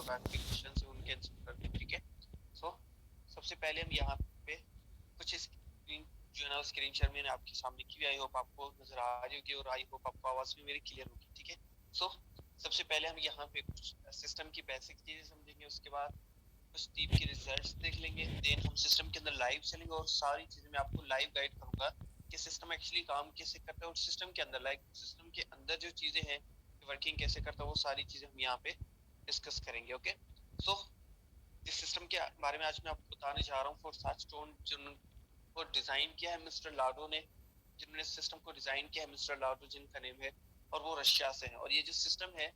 और आपके क्वेश्चन है उनके आंसर करते हैं, ठीक है। सो सबसे पहले हम यहाँ पे कुछ स्क्रीन जो है ना स्क्रीन शेयर मैंने आपके सामने की, आई होप आपको नजर आ रही होगी और आई होप आपको आवाज भी मेरी क्लियर होगी, ठीक है। सो सबसे पहले हम यहाँ पे कुछ सिस्टम की बेसिक चीजें समझेंगे, उसके बाद कुछ टीम के रिजल्ट्स देख लेंगे, देन हम सिस्टम के अंदर लाइव चलेंगे और सारी चीजें मैं आपको लाइव गाइड करूंगा कि सिस्टम एक्चुअली काम कैसे करता है और सिस्टम के अंदर सिस्टम के अंदर जो चीजें हैं वर्किंग कैसे करता है वो सारी चीजें हम यहाँ पे डिस्कस करेंगे, ओके। सो जिस सिस्टम के बारे में आज मैं आपको बताने जा रहा हूँ, फोरसाज स्टोन जिनको डिजाइन किया है मिस्टर लाडो ने, जिन्होंने सिस्टम को डिजाइन किया है मिस्टर लाडो जिनका नेम है, और वो रशिया से है, और ये जो सिस्टम है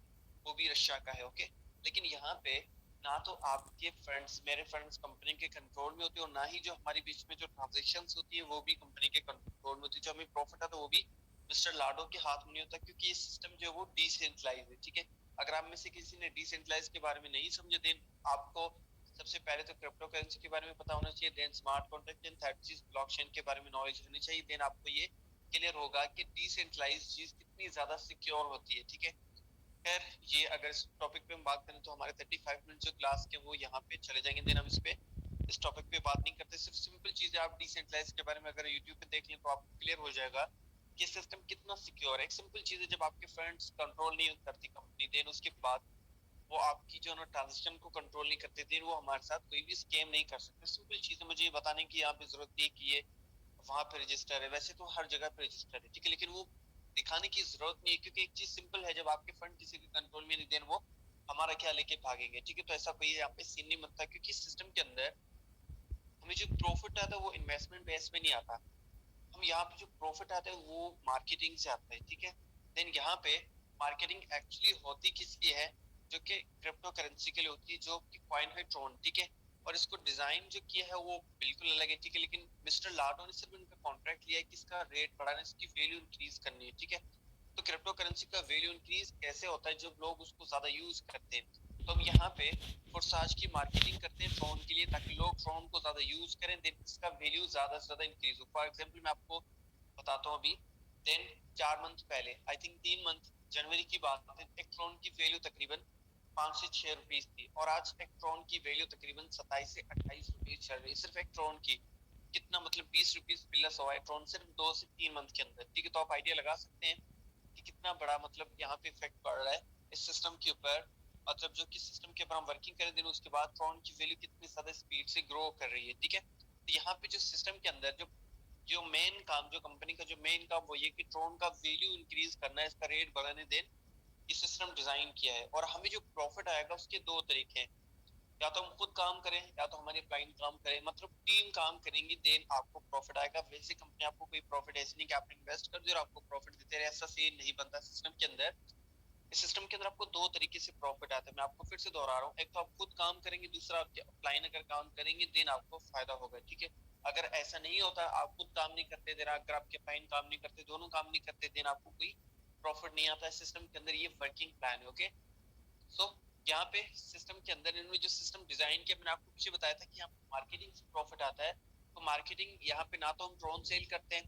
वो भी रशिया का है, ओके। लेकिन यहाँ पे ना तो आपके फंड्स मेरे फंड्स कंपनी के कंट्रोल में होते हैं और ना ही जो हमारे बीच में जो ट्रांजेक्शंस होती है वो भी कंपनी के कंट्रोल में होती है, जो हमें प्रॉफिट आता है वो भी मिस्टर लाडो के हाथ में नहीं होता, क्योंकि ये सिस्टम जो है वो डिसेंट्रलाइज है, ठीक है। अगर आप में से किसी ने डिसेंट्रलाइज के बारे में नहीं समझे, देन आपको सबसे पहले तो क्रिप्टो करेंसी के बारे में पता होना चाहिए, then smart contract and third चीज ब्लॉकचेन के बारे में नॉलेज होनी चाहिए, देन आपको ये क्लियर होगा कि डिसेंट्रलाइज चीज कितनी ज्यादा सिक्योर होती है, ठीक है। खैर ये अगर इस टॉपिक पे हम बात करें तो हमारे 35 मिनट जो क्लास के वो यहाँ पे चले जाएंगे, देन हम इस टॉपिक पे बात नहीं करते, सिर्फ सिंपल चीजें आप डिसेंट्रलाइज के बारे में अगर यूट्यूब पे देख लें तो आपको क्लियर हो जाएगा कि सिस्टम कितना सिक्योर है। एक सिंपल चीज है, जब आपके फंड्स कंट्रोल नहीं करती कंपनी, देन उसके बाद वो आपकी जो ना ट्रांजेक्शन को कंट्रोल नहीं करते, देन वो हमारे साथ कोई भी स्कैम नहीं कर सकते। सिंपल चीज है, मुझे ये बताने की यहाँ पे जरूरत नहीं है कि ये वहां पे रजिस्टर है, वैसे तो हर जगह पे रजिस्टर है, ठीक है, लेकिन वो दिखाने की जरूरत नहीं है, क्योंकि एक चीज सिंपल है, जब आपके फंड किसी के कंट्रोल में नहीं, देन वो हमारा क्या लेके भागेंगे, ठीक है। तो ऐसा कोई यहाँ पे सीन नहीं बनता, क्योंकि सिस्टम के अंदर हमें जो प्रॉफिट आता है वो इन्वेस्टमेंट बेस पे नहीं आता, हम यहाँ पे जो प्रॉफिट आता है वो मार्केटिंग से आता है, ठीक है। देन यहाँ पे मार्केटिंग एक्चुअली होती किसकी है, जो कि क्रिप्टो करेंसी के लिए होती है, जो कि कॉइन है ट्रोन, ठीक है। और इसको डिजाइन जो किया है वो बिल्कुल अलग है, ठीक है, लेकिन मिस्टर लाडो ने सिर्फ इनका कॉन्ट्रैक्ट लिया है कि इसका रेट बढ़ाना, इसकी वैल्यू इंक्रीज करनी है, ठीक है। तो क्रिप्टो करेंसी का वैल्यू इंक्रीज कैसे होता है, जब लोग उसको ज्यादा यूज करते हैं, तो हम यहाँ पे फोरसाज की मार्केटिंग करते हैं ट्रोन के लिए, ताकि लोग ट्रोन को ज्यादा यूज करें, देन इसका वैल्यू ज्यादा से ज्यादा इंक्रीज हो। फॉर एग्जाम्पल मैं आपको बताता हूँ अभी, देन 4 मंथ पहले, आई थिंक 3 मंथ, जनवरी की बात है, एक ट्रोन की वैल्यू तकरीबन 5 से 6 रुपीज थी, और आज एक ट्रोन की वैल्यू तकरीबन 27 से 28 रुपीज चल रही है, सिर्फ एक ट्रोन की। कितना मतलब 20 रुपीज प्लस हुआ है ट्रोन सिर्फ 2 से 3 मंथ के अंदर, ठीक है। तो आप आइडिया लगा सकते हैं कि कितना बड़ा मतलब यहाँ पे इफेक्ट पड़ रहा है इस सिस्टम के ऊपर, मतलब जो कि सिस्टम के ऊपर हम वर्किंग करें, दिन उसके बाद ट्रोन की वैल्यू कितनी ज्यादा स्पीड से ग्रो कर रही है, ठीक है। तो यहाँ पे जो सिस्टम के अंदर जो जो मेन काम, जो कंपनी का जो मेन काम वो ये कि ट्रोन का वैल्यू इंक्रीज करना है, इसका रेट बढ़ाने, देन ये सिस्टम डिजाइन किया है। और हमें जो प्रॉफिट आएगा उसके दो तरीके हैं, या तो हम खुद काम करें या तो हमारी क्लाइंट काम करें, मतलब टीम काम करेंगी, देन आपको प्रॉफिट आएगा। वैसे कंपनी आपको कोई प्रॉफिट ऐसे नहीं कि आपने इन्वेस्ट कर दिया और आपको प्रॉफिट देते रहे, ऐसा सीन नहीं बनता सिस्टम के अंदर। इस सिस्टम के अंदर आपको दो तरीके से प्रॉफिट आता है, मैं आपको फिर से दोहरा रहा हूँ, एक तो आप खुद काम करेंगे, दूसरा आपके क्लाइंट अगर काम करेंगे देन आपको फायदा होगा, ठीक है। अगर ऐसा नहीं होता, आप खुद काम नहीं करते देन, अगर आपके क्लाइंट काम नहीं करते, दोनों काम नहीं करते, देन आपको कोई प्रॉफिट नहीं आता है सिस्टम के अंदर। ये वर्किंग प्लान है, ओके। सो यहाँ पे सिस्टम के अंदर इन्होंने जो सिस्टम डिजाइन किया, मैंने आपको पीछे बताया था कि यहाँ मार्केटिंग से प्रॉफिट आता है, तो मार्केटिंग यहाँ पे ना तो हम ड्रोन सेल करते हैं,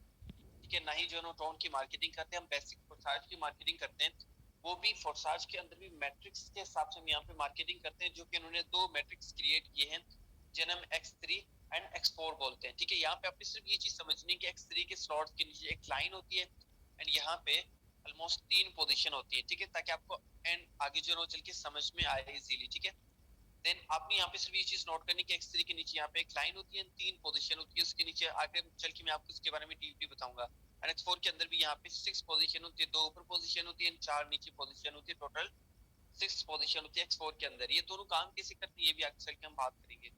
ठीक है, ना ही जो है ड्रोन की मार्केटिंग करते हैं, हम बेसिक फोर्साज की मार्केटिंग करते हैं। वो भी फोर्साज के अंदर भी मैट्रिक्स के हिसाब से हम यहाँ पे मार्केटिंग करते हैं, जो कि इन्होंने दो मैट्रिक्स क्रिएट किए हैं, जिन्हें हम X3 एंड X4 बोलते हैं, ठीक है। यहाँ पे आपने सिर्फ ये चीज समझनी कि X3 के स्लॉट्स के नीचे एक लाइन होती है एंड यहाँ पे ऑलमोस्ट 3 पोजीशन होती है, ठीक है, ताकि आपको एंड आगे जो चल के समझ में आए इजीली, ठीक है। देन आपने यहाँ पे सिर्फ ये चीज नोट करनी कि X3 के नीचे यहाँ पे एक लाइन होती है, 3 पोजीशन होती है, उसके नीचे आगे चल के मैं आपको इसके बारे में डीपली बताऊंगा। एंड X4 के अंदर भी यहाँ पे 6 पोजीशन होती है, 2 ऊपर पोजीशन होती है, 4 नीचे पोजीशन होती है, टोटल 6 पोजीशन होती है X4 के अंदर। ये दोनों काम कैसे करते हैं ये भी आगे चल के हम बात करेंगे,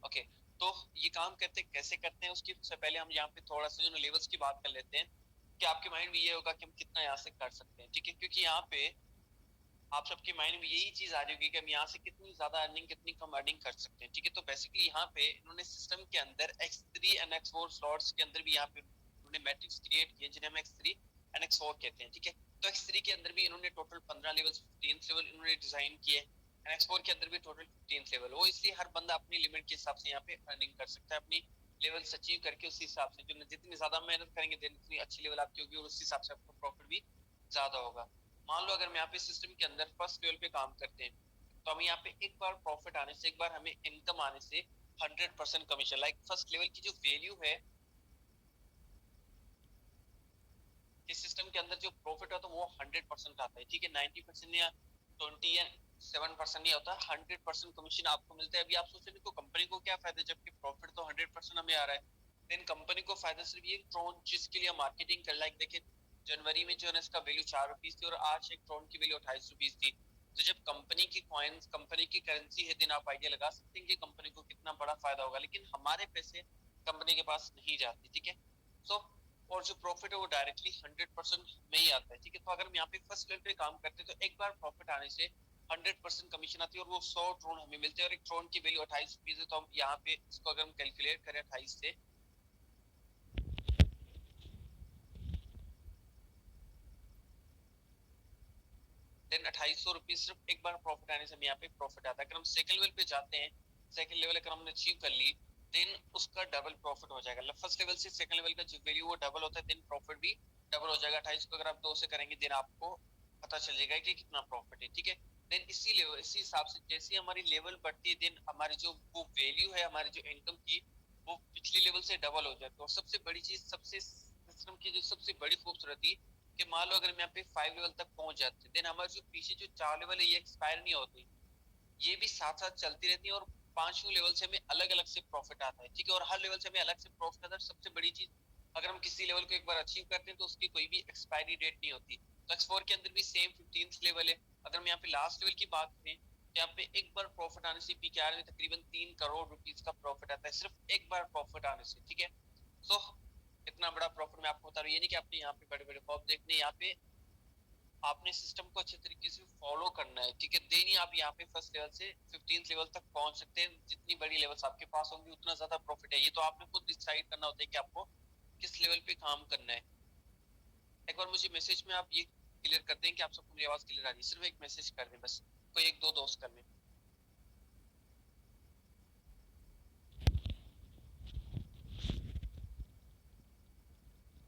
ओके। तो ये काम करते कैसे करते हैं उसकी से पहले हम यहाँ पे थोड़ा सा जो लेवल्स की बात कर लेते हैं, कि आपके माइंड में ये होगा कि हम कितना यहाँ से कर सकते हैं, ठीक है, क्योंकि यहाँ पे आप सबके माइंड में यही चीज आ रही होगी कि हम यहाँ से कितनी ज्यादा अर्निंग, कितनी कम अर्निंग कर सकते हैं, ठीक है। तो बेसिकली यहाँ पे इन्होंने सिस्टम के अंदर X3 एंड X4 स्लॉट्स के अंदर भी यहाँ पे इन्होंने मैट्रिक्स क्रिएट किए, जिन्हें हम X3 एंड X4 कहते हैं, ठीक है। तो X3 के अंदर भी इन्होंने टोटल 15 लेवल, 15 लेवल इन्होंने डिजाइन किए, एंड X4 के अंदर भी टोटल 15 लेवल। वो इसलिए हर बंदा अपनी लिमिट के हिसाब से यहाँ पे अर्निंग कर सकता है, अपनी लेवल्स अचीव करके उसी हिसाब से, जो जितनी ज्यादा मेहनत करेंगे जितनी अच्छी लेवल आपकी होगी, और उस हिसाब से आपको प्रॉफिट भी ज्यादा होगा। मान लो अगर मैं यहाँ पे सिस्टम के अंदर फर्स्ट लेवल पे काम करते हैं, तो हम यहाँ पे एक बार प्रॉफिट आने से, एक बार हमें इनकम आने से 100% कमीशन, लाइक फर्स्ट लेवल की जो वैल्यू है इस सिस्टम के अंदर, जो प्रॉफिट होता है वो 100% आता है, ठीक है, 90% या 20 या 7% नहीं होता, 100% कमीशन आपको मिलता है। अभी आप सोच रहे हैं तो कंपनी को क्या फायदा, जबकि प्रॉफिट तो 100% हमें आ रहा है। देन कंपनी को फायदा सिर्फ ये ट्रोन जिसके लिए मार्केटिंग कर, लाइक देखिए जनवरी में जो है इसका वैल्यू 4 रुपीज थी और आज एक ट्रोन की वैल्यू 28 रुपीज थी। तो जब कंपनी की कॉइन्स, कंपनी की करेंसी है, दिन आप आइडिया लगा सकते हैं कि कंपनी को कितना बड़ा फायदा होगा, लेकिन हमारे पैसे कंपनी के पास नहीं जाते, ठीक है। सो और जो प्रॉफिट है वो डायरेक्टली 100% में ही आता है, ठीक है। तो अगर हम यहाँ पे फर्स्ट लेवल पे काम करते हैं तो एक बार प्रॉफिट आने से 100% कमीशन आती है और वो 100 ट्रोन हमें मिलते हैं, और एक ट्रोन की वैल्यू 28 रुपीज है। तो हम यहाँ पे इसको अगर हम कैलकुलेट करें 28 से, देन 2800 रुपीज सिर्फ एक बार प्रॉफिट आने से हमें यहाँ पे प्रॉफिट आता है। अगर हम सेकंड लेवल पे जाते हैं, सेकंड लेवल अगर हमने अचीव कर ली, देन उसका डबल प्रॉफिट हो जाएगा। फर्स्ट लेवल से सेकंड लेवल का जो वैल्यू वो डबल होता है, देन प्रॉफिट भी डबल हो जाएगा। 28 को अगर आप 2 से करेंगे, देन आपको पता चल जाएगा कि कितना प्रॉफिट है, ठीक है। देन इसी लेवल, इसी हिसाब से जैसे हमारी लेवल बढ़ती है, देन हमारी जो वो वैल्यू है, हमारी जो इनकम की, वो पिछली लेवल से डबल हो जाती है। और सबसे बड़ी चीज, सबसे सिस्टम की जो सबसे बड़ी खूबसूरती, कि मान लो अगर हम यहाँ पे 5 लेवल तक पहुंच जाते हैं, देन हमारे जो पीछे जो 4 लेवल है ये एक्सपायर नहीं होती, ये भी साथ साथ चलती रहती है, और 5वें लेवल से हमें अलग अलग से प्रॉफिट आता है, ठीक है। और हर लेवल से हमें अलग से प्रॉफिट आता है। सबसे बड़ी चीज, अगर हम किसी लेवल को एक बार अचीव करते हैं तो उसकी कोई भी एक्सपायरी डेट नहीं होती। तो एक्स4 के अंदर भी सेम 15th लेवल है। अगर हम यहाँ पे लास्ट लेवल की बात करें, यहाँ पे एक बार प्रॉफिट आने से पीकेआर में तकरीबन 3 करोड़ रुपीज का प्रॉफिट आता है, सिर्फ एक बार प्रॉफिट आने से, ठीक है। सो इतना बड़ा प्रॉफिट मैं आपको बता रहा हूँ, ये नहीं कि आपने यहाँ पे बड़े बड़े खौफ देखने, यहाँ पे आपने सिस्टम को अच्छे तरीके से फॉलो करना है, ठीक है। देन ही आप यहाँ पे फर्स्ट लेवल से 15th लेवल तक पहुंच सकते हैं। जितनी बड़ी लेवल्स आपके पास होंगी उतना ज्यादा प्रॉफिट है। ये तो आपने खुद डिसाइड करना होता है कि आपको किस लेवल पे काम करना है। एक बार मुझे मैसेज में आप ये क्लियर कर दें कि आप सबको मेरी आवाज क्लियर आ रही है, सिर्फ एक मैसेज कर दें बस, कोई एक दो दोस्त कर लें।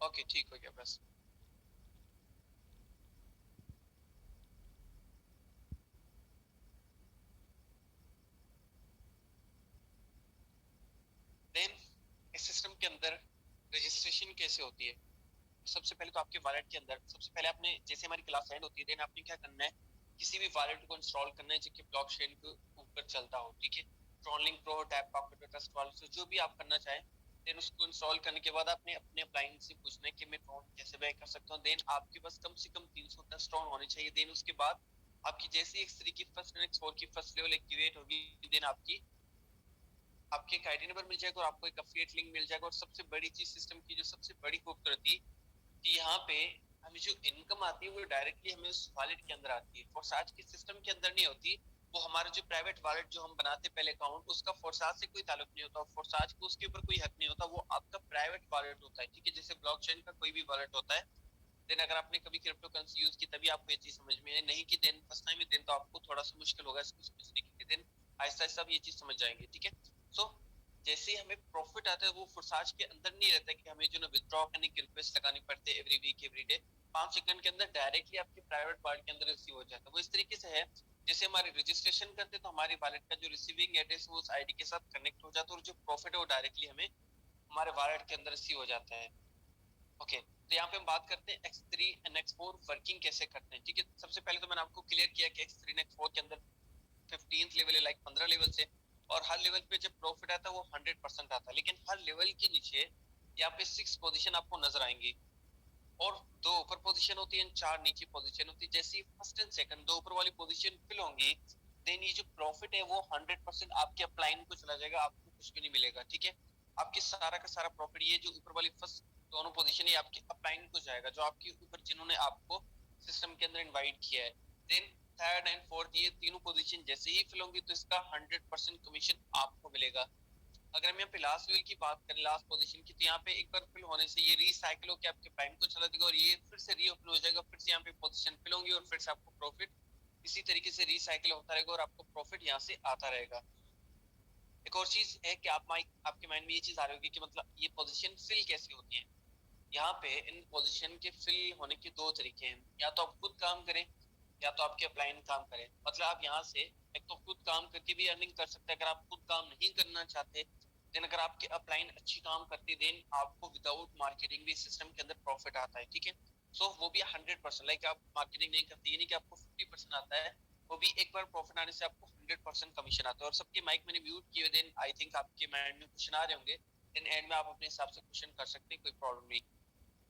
ओके, ठीक हो गया बस। देन इस सिस्टम के अंदर रजिस्ट्रेशन कैसे होती है। सबसे पहले तो आपके वॉलेट के अंदर, सबसे पहले आपने, जैसे हमारी क्लास एंड होती है, देन आपने क्या करना है, किसी भी वॉलेट को इंस्टॉल करना है जो कि ब्लॉकचेन के ऊपर चलता हो, ठीक है। TronLink Pro, Tap Pocket, Trust Wallet से जो भी आप करना चाहें, देन उसको इंस्टॉल करने के बाद आपने अपने अपलाइन से पूछना है कि मैं ट्रॉन कैसे बाय कर सकता हूँ। देन आपके पास कम से कम 310 ट्रॉन होने चाहिए। देन उसके बाद आपकी जैसे X3 की फर्स्ट नेक्स्ट 4 की फर्स्ट लेवल एक्टिवेट होगी, देन आपकी आपके एक आईडी नंबर मिल जाएगा और आपको एक अफिलिएट लिंक मिल जाएगा। और सबसे बड़ी चीज सिस्टम की जो सबसे बड़ी खूबसूरती, कि यहाँ पे हमें जो इनकम आती है वो डायरेक्टली हमें उस वॉलेट के अंदर आती है, फोर्साज के सिस्टम के अंदर नहीं होती। वो हमारा जो प्राइवेट वॉलेट जो हम बनाते हैं पहले अकाउंट, उसका फोर्साज से कोई ताल्लुक नहीं होता, फोर्साज को उसके ऊपर कोई हक नहीं होता, वो आपका प्राइवेट वॉलेट होता है, ठीक है। जैसे ब्लॉकचेन का कोई भी वॉलेट होता है। देन अगर आपने कभी क्रिप्टो करेंसी यूज की तभी आपको ये चीज समझ में आई, नहीं कि देन फर्स्ट टाइम में, देन तो आपको थोड़ा सा मुश्किल होगा इसको समझने के लिए। देन आहिस्ता आहिस्ता आप ये चीज समझ जाएंगे, ठीक है। सो जैसे ही हमें प्रॉफिट आता है वो फुरसाज के अंदर नहीं रहता कि हमें जो ना विथड्रॉ करने की रिक्वेस्ट लगानी पड़ती है every week every day. 5 second के अंदर डायरेक्टली आपके प्राइवेट वॉलेट के अंदर रिसीव हो जाता है। वो इस तरीके से है, जैसे हमारे रजिस्ट्रेशन करते हैं तो हमारी वॉलेट का जो रिसीविंग एड्रेस वो उस आईडी के साथ कनेक्ट हो जाता है, और जो प्रॉफिट है वो डायरेक्टली हमें हमारे वॉलेट के अंदर रिसीव हो जाता है। ओके, तो यहाँ पे हम बात करते हैं X3 एंड X4 वर्किंग कैसे करते हैं, ठीक है। सबसे पहले तो मैंने आपको क्लियर किया कि X3 एंड X4 के अंदर 15th लेवल है, लाइक 15 लेवल से, और हर लेवल पे जब प्रॉफिट आता है वो 100% आता है। लेकिन हर लेवल के नीचे यहाँ पे 6 पोजीशन आपको नजर आएंगी, और 2 ऊपर पोजीशन होती है, 4 नीचे पोजीशन होती है। जैसे फर्स्ट एंड सेकंड 2 ऊपर वाली पोजीशन फिल होंगी, देन ये जो प्रॉफिट है वो 100% आपके अपलाइन को चला जाएगा, आपको कुछ भी नहीं मिलेगा, ठीक है। आपके सारा का सारा प्रॉफिट, ये जो ऊपर वाली फर्स्ट दोनों पोजीशन है आपके अपलाइन को जाएगा, जो आपके ऊपर जिन्होंने आपको सिस्टम के अंदर इनवाइट किया है। देन थर्ड एंड फोर्थ, ये तीनों पोजीशन जैसे ही फिल होंगी तो इसका 100% कमीशन आपको मिलेगा। अगर हम यहाँ पे लास्ट लेवल की बात करें, लास्ट पोजीशन की, तो यहाँ पे एक बार फिल होने से ये रीसाइकिल होकर आपके प्राइम को चला देगा, और ये फिर से रीओपन हो जाएगा, फिर से यहाँ पे पोजीशन फिल होंगी, और फिर से आपको प्रॉफिट इसी तरीके से रीसाइकिल होता रहेगा, और आपको प्रॉफिट यहाँ से आता रहेगा। एक और चीज है कि आपके माइंड में ये चीज आ रही होगी कि मतलब ये पोजीशन फिल कैसे होती है। यहाँ पे इन पोजीशन के फिल होने के 2 तरीके हैं, या तो आप खुद काम करें या तो आपके अपलाइन काम करें। मतलब आप यहाँ से एक तो खुद काम करके भी अर्निंग कर सकते हैं। अगर आप खुद काम नहीं करना चाहते, देन अगर आपके अपलाइन अच्छी काम करती, देन आपको विदाउट मार्केटिंग भी सिस्टम के अंदर प्रॉफिट आता है, ठीक है। सो वो भी 100%, लाइक आप मार्केटिंग नहीं करते, ये नहीं कि आपको 50% आता है, वो भी एक बार प्रॉफिट आने से आपको 100% कमीशन आता है। और सबके माइक मैंने म्यूट किए, देन आई थिंक आपके माइंड में क्वेश्चन आ रहे होंगे, देन एंड में आप अपने हिसाब से क्वेश्चन कर सकते हैं, कोई प्रॉब्लम नहीं।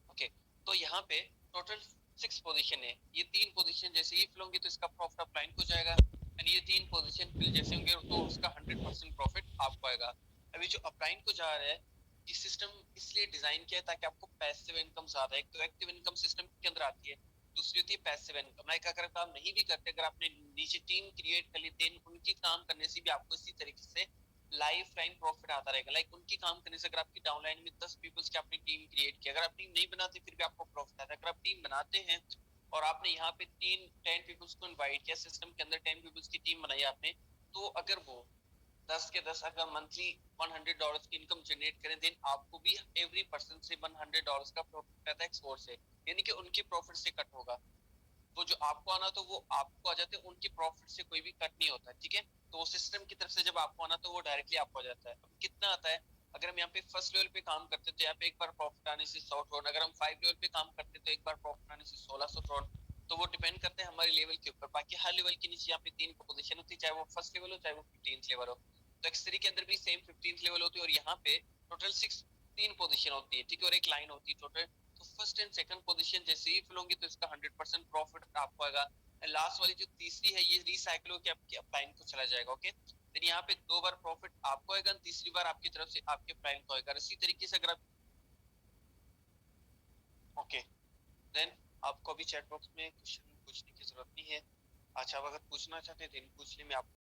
ओके, तो यहाँ पे टोटल 6 पोजीशन है। ये 3 पोजीशन जैसे ही फिल होंगे तो इसका प्रॉफिट अपलाइन को जाएगा, एंड ये 3 पोजीशन फिल जैसे होंगे तो उसका 100% प्रॉफिट आपको आएगा। अभी जो अपलाइन को जा रहा है, ये सिस्टम इसलिए डिजाइन किया है ताकि आपको पैसिव इनकम ज्यादा, एक तो एक्टिव इनकम सिस्टम के अंदर आती है, दूसरी होती है पैसिव इनकम। लाइक अगर काम नहीं भी करते, अगर आपने नीचे टीम क्रिएट कर ली, देन उनकी काम करने से भी आपको इसी तरीके से लाइफ टाइम प्रॉफिट आता रहेगा। लाइक उनकी काम करने से अगर आपकी डाउनलाइन में 10 पीपल्स की आपने टीम क्रिएट की, अगर आप टीम नहीं बनाते फिर भी आपको प्रॉफिट आता है। अगर आप टीम बनाते हैं और आपने यहाँ पे 10 पीपल्स को इनवाइट किया, सिस्टम के अंदर 10 पीपल्स की टीम बनाई आपने, तो अगर वो 10 के 10 अगर मंथली $100 की इनकम जनरेट करें, देन आपको भी एवरी पर्सन से $100 का प्रॉफिट आता है एक्सपोर्ट से, यानी कि उनके प्रॉफिट से कट होगा। वो जो आपको आना तो वो आपको आ जाते हैं, उनकी प्रॉफिट से कोई भी कट नहीं होता, ठीक है। तो वो सिस्टम की तरफ से जब आपको आना तो वो डायरेक्टली आपको आ जाता है। अब कितना आता है, अगर हम यहाँ पे फर्स्ट लेवल पे काम करते तो यहाँ पे एक बार प्रॉफिट आने से 100 अगर हम 5 लेवल पे काम करते तो एक बार प्रॉफिट आने से 1600। तो वो डिपेंड करते हैं हमारे लेवल के ऊपर। बाकी हर लेवल के नीचे यहाँ पे 3 पोजीशन होती है, चाहे वो फर्स्ट लेवल हो चाहे वो 15th लेवल हो। तो एक्सरी के अंदर भी सेम 15th लेवल होती है, और यहाँ पे टोटल 3 पोजीशन होती है, ठीक है, और एक लाइन होती है टोटल। तो फर्स्ट एंड सेकंड पोजीशन जैसे ही फिल होंगी तो इसका 100% प्रॉफिट आपको आएगा। लास्ट वाली जो तीसरी है ये रिसाइकिल होकर आपके अपलाइन को चला जाएगा। ओके, फिर यहाँ पे 2 बार प्रॉफिट आपको आएगा, तीसरी बार आपकी तरफ से आपके अपलाइन को आएगा। इसी तरीके से अगर आप ओके, देन आपको अभी चैट बॉक्स में क्वेश्चन पूछने की जरूरत नहीं है। अच्छा, आप अगर पूछना चाहते हैं देन पूछ ले, मैं आपको